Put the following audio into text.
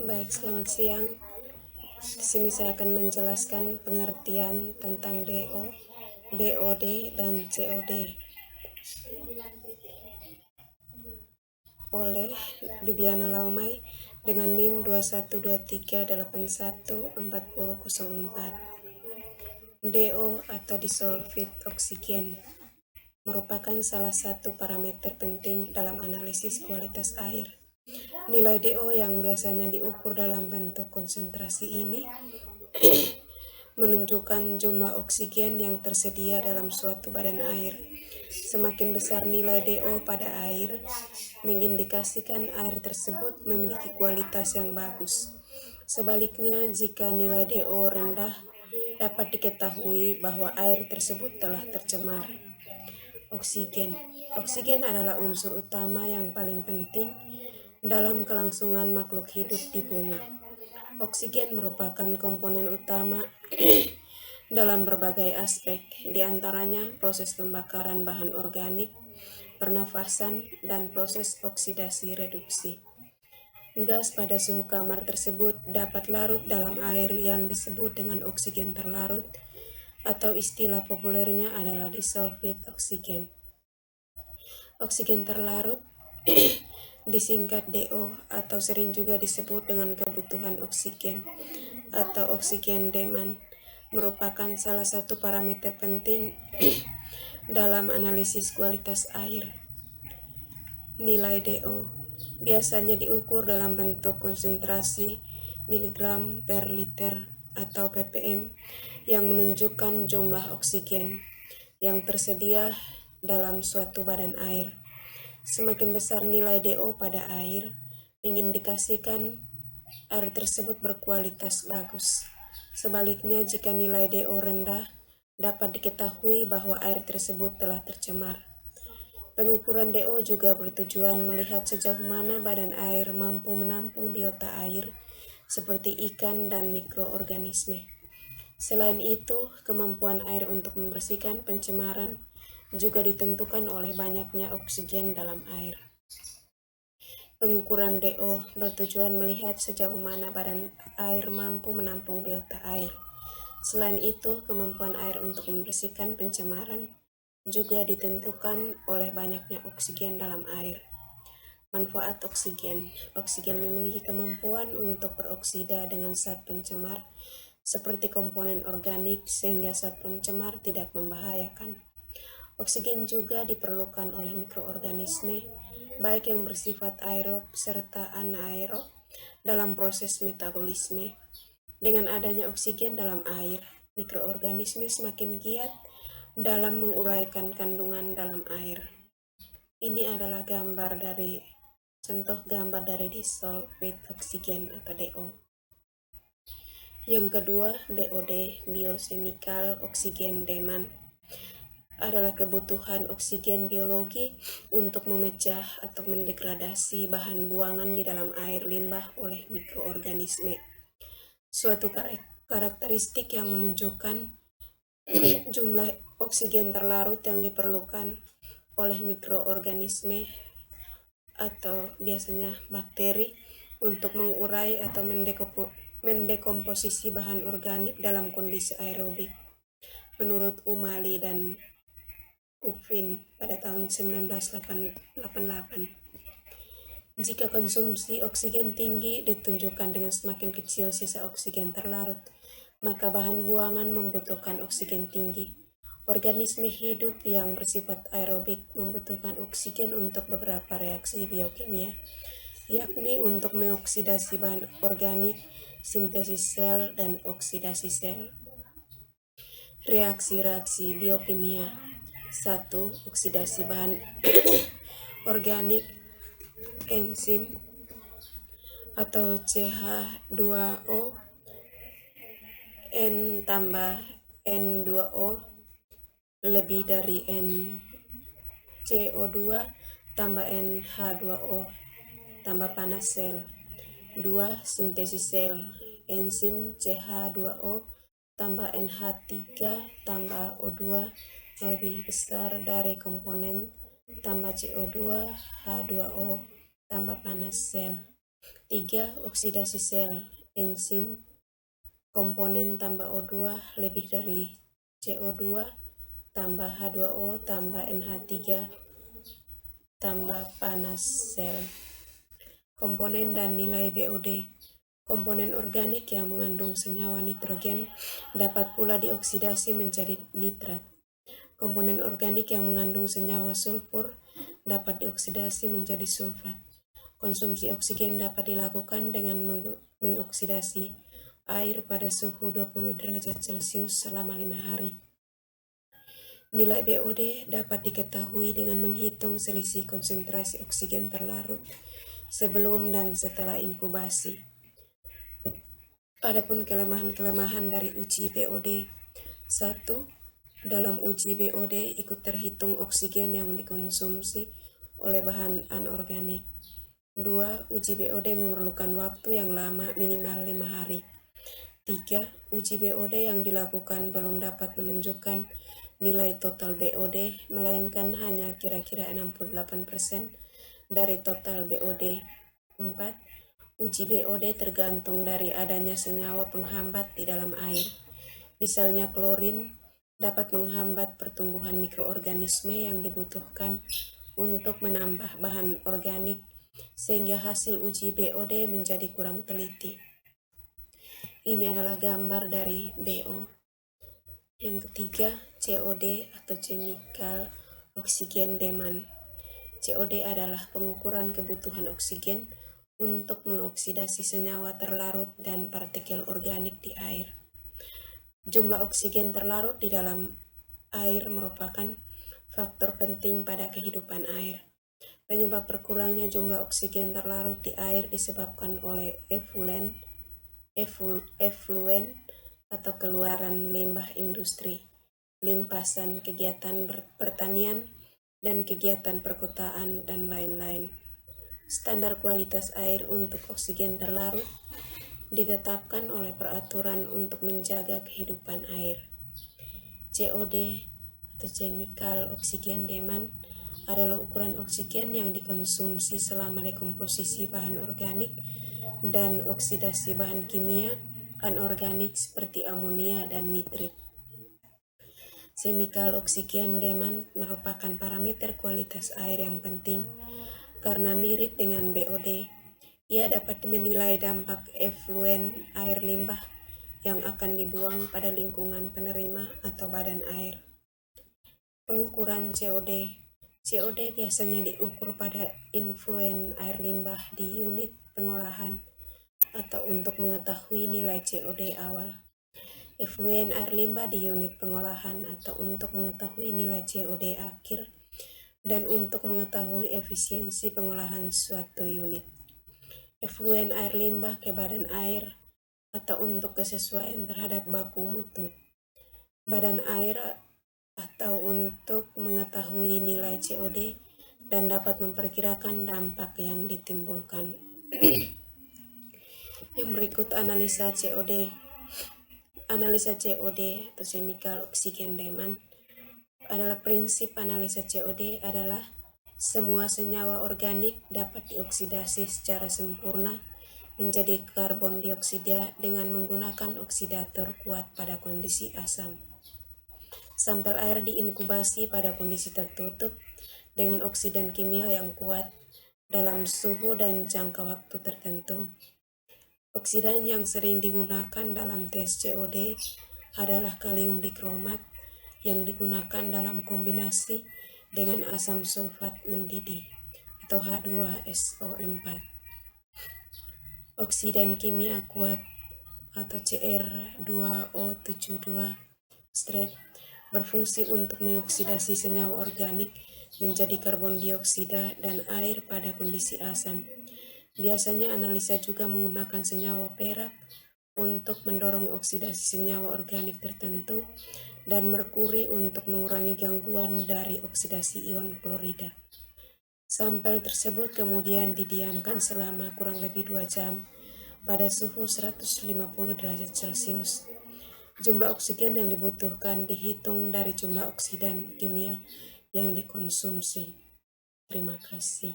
Baik, selamat siang. Di sini saya akan menjelaskan pengertian tentang DO, BOD, dan COD oleh Bibiana Laumai dengan NIM 2123814004. DO atau dissolved oksigen merupakan salah satu parameter penting dalam analisis kualitas air. Nilai DO yang biasanya diukur dalam bentuk konsentrasi ini menunjukkan jumlah oksigen yang tersedia dalam suatu badan air. Semakin besar nilai DO pada air, mengindikasikan air tersebut memiliki kualitas yang bagus. Sebaliknya, jika nilai DO rendah, dapat diketahui bahwa air tersebut telah tercemar. Oksigen adalah unsur utama yang paling penting dalam kelangsungan makhluk hidup di bumi. Oksigen merupakan komponen utama dalam berbagai aspek, diantaranya proses pembakaran bahan organik, pernafasan, dan proses oksidasi reduksi. Gas pada suhu kamar tersebut dapat larut dalam air yang disebut dengan oksigen terlarut, atau istilah populernya adalah dissolved oksigen. Oksigen terlarut disingkat DO atau sering juga disebut dengan kebutuhan oksigen atau oksigen demand, merupakan salah satu parameter penting dalam analisis kualitas air. Nilai DO biasanya diukur dalam bentuk konsentrasi miligram per liter atau ppm yang menunjukkan jumlah oksigen yang tersedia dalam suatu badan air. Semakin besar nilai DO pada air, mengindikasikan air tersebut berkualitas bagus. Sebaliknya, jika nilai DO rendah, dapat diketahui bahwa air tersebut telah tercemar. Pengukuran DO juga bertujuan melihat sejauh mana badan air mampu menampung biota air, seperti ikan dan mikroorganisme. Selain itu, kemampuan air untuk membersihkan pencemaran juga ditentukan oleh banyaknya oksigen dalam air. Pengukuran DO bertujuan melihat sejauh mana badan air mampu menampung biota air. Selain itu, kemampuan air untuk membersihkan pencemaran juga ditentukan oleh banyaknya oksigen dalam air. Manfaat oksigen. Oksigen memiliki kemampuan untuk beroksida dengan zat pencemar seperti komponen organik sehingga zat pencemar tidak membahayakan. Oksigen juga diperlukan oleh mikroorganisme, baik yang bersifat aerob serta anaerob dalam proses metabolisme. Dengan adanya oksigen dalam air, mikroorganisme semakin giat dalam menguraikan kandungan dalam air. Ini adalah contoh gambar dari dissolved oksigen atau DO. Yang kedua, BOD, biochemical oxygen demand, adalah kebutuhan oksigen biologi untuk memecah atau mendegradasi bahan buangan di dalam air limbah oleh mikroorganisme. Suatu karakteristik yang menunjukkan jumlah oksigen terlarut yang diperlukan oleh mikroorganisme atau biasanya bakteri untuk mengurai atau mendekomposisi bahan organik dalam kondisi aerobik. Menurut Umali dan Ufin pada tahun 1988. Jika konsumsi oksigen tinggi ditunjukkan dengan semakin kecil sisa oksigen terlarut, maka bahan buangan membutuhkan oksigen tinggi. Organisme hidup yang bersifat aerobik membutuhkan oksigen untuk beberapa reaksi biokimia, yakni untuk mengoksidasi bahan organik, sintesis sel, dan oksidasi sel. Reaksi-reaksi biokimia. 1. Oksidasi bahan organik, enzim atau CH2O, N tambah N2O lebih dari NCO2 tambah NH2O tambah panas sel. 2. Sintesis sel, enzim CH2O tambah NH3 tambah O2 lebih besar dari komponen tambah CO2 H2O tambah panas sel. 3. Oksidasi sel, enzim, komponen tambah O2 lebih dari CO2 tambah H2O tambah NH3 tambah panas sel. Komponen dan nilai BOD. Komponen organik yang mengandung senyawa nitrogen dapat pula dioksidasi menjadi nitrat. Komponen organik yang mengandung senyawa sulfur dapat dioksidasi menjadi sulfat. Konsumsi oksigen dapat dilakukan dengan mengoksidasi air pada suhu 20 derajat Celcius selama 5 hari. Nilai BOD dapat diketahui dengan menghitung selisih konsentrasi oksigen terlarut sebelum dan setelah inkubasi. Adapun kelemahan-kelemahan dari uji BOD. 1. Dalam uji BOD ikut terhitung oksigen yang dikonsumsi oleh bahan anorganik. 2. Uji BOD memerlukan waktu yang lama minimal 5 hari. 3. Uji BOD yang dilakukan belum dapat menunjukkan nilai total BOD, melainkan hanya kira-kira 68% dari total BOD. 4. Uji BOD tergantung dari adanya senyawa penghambat di dalam air. Misalnya klorin dapat menghambat pertumbuhan mikroorganisme yang dibutuhkan untuk menambah bahan organik, sehingga hasil uji BOD menjadi kurang teliti. Ini adalah gambar dari BO. Yang ketiga, COD atau Chemical Oxygen Demand. COD adalah pengukuran kebutuhan oksigen untuk mengoksidasi senyawa terlarut dan partikel organik di air. Jumlah oksigen terlarut di dalam air merupakan faktor penting pada kehidupan air. Penyebab berkurangnya jumlah oksigen terlarut di air disebabkan oleh efluen atau keluaran limbah industri, limpasan kegiatan pertanian, dan kegiatan perkotaan, dan lain-lain. Standar kualitas air untuk oksigen terlarut ditetapkan oleh peraturan untuk menjaga kehidupan air. COD atau Chemical Oxygen Demand adalah ukuran oksigen yang dikonsumsi selama dekomposisi bahan organik dan oksidasi bahan kimia anorganik seperti amonia dan nitrit. Chemical Oxygen Demand merupakan parameter kualitas air yang penting karena mirip dengan BOD. Ia dapat menilai dampak efluen air limbah yang akan dibuang pada lingkungan penerima atau badan air. Pengukuran COD. COD biasanya diukur pada influen air limbah di unit pengolahan atau untuk mengetahui nilai COD awal. Efluen air limbah di unit pengolahan atau untuk mengetahui nilai COD akhir dan untuk mengetahui efisiensi pengolahan suatu unit. Efluen air limbah ke badan air atau untuk kesesuaian terhadap baku mutu. Badan air atau untuk mengetahui nilai COD dan dapat memperkirakan dampak yang ditimbulkan. Yang berikut analisa COD. Analisa COD atau Chemical Oxygen Demand adalah prinsip analisa COD adalah semua senyawa organik dapat dioksidasi secara sempurna menjadi karbon dioksida dengan menggunakan oksidator kuat pada kondisi asam. Sampel air diinkubasi pada kondisi tertutup dengan oksidan kimia yang kuat dalam suhu dan jangka waktu tertentu. Oksidan yang sering digunakan dalam tes COD adalah kalium dikromat yang digunakan dalam kombinasi dengan asam sulfat mendidih atau H2SO4. Oksidan kimia kuat atau Cr2O72 strep berfungsi untuk mengoksidasi senyawa organik menjadi karbon dioksida dan air pada kondisi asam. Biasanya analisa juga menggunakan senyawa perak untuk mendorong oksidasi senyawa organik tertentu dan merkuri untuk mengurangi gangguan dari oksidasi ion klorida. Sampel tersebut kemudian didiamkan selama kurang lebih 2 jam pada suhu 150 derajat Celcius. Jumlah oksigen yang dibutuhkan dihitung dari jumlah oksidan kimia yang dikonsumsi. Terima kasih.